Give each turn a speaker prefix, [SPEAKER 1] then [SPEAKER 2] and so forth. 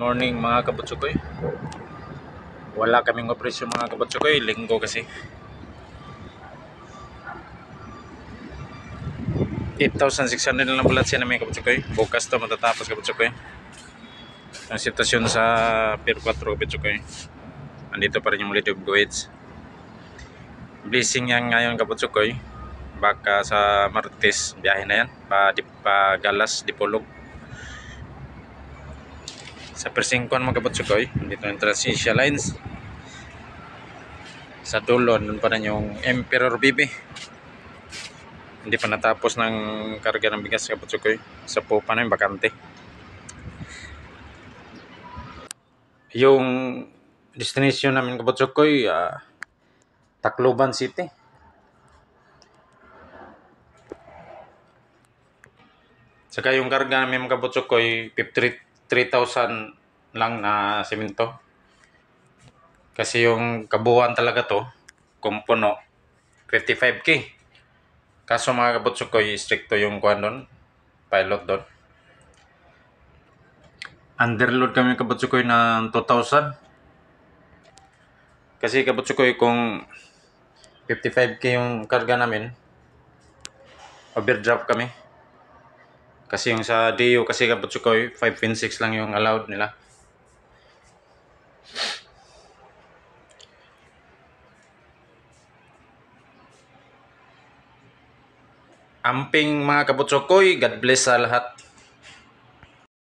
[SPEAKER 1] Morning mga kabutsukoy. Wala kaming operasyon mga kabutsukoy. Linggo kasi. 8,600 na lang bulat siya na mga kabutsukoy. Bukas to matatapos kabutsukoy. Ang sitwasyon sa Pier 4 kabutsukoy. Andito pa rin yung Live Goods. Blessing yan ngayon kabutsukoy. Baka sa Martes biyahe na yan. Pa Galas, Dipolog. Sa Persingkon mga kabutsukoy. Dito yung Transasia Lines. Sa dulo, nun pa rin yung Emperor BB. Hindi pa natapos ng karga ng bigas kabutsukoy. Sa pupa na yung bakante. Yung destination namin kabutsukoy, Tacloban City. Saka yung karga namin kabutsukoy, 53,000 lang na semento. Kasi yung kabuuan talaga to, kung puno, 55K. Kaso mga kabutsukoy, stricto yung kuhan doon, pilot doon. Underload kami kabutsukoy ng 2,000. Kasi kabutsukoy kung 55K yung karga namin, overdraft kami. Kasi yung sa DU kasi kabutsukoy, 5.6 lang yung allowed nila. Amping mga kabutsukoy, God bless sa lahat.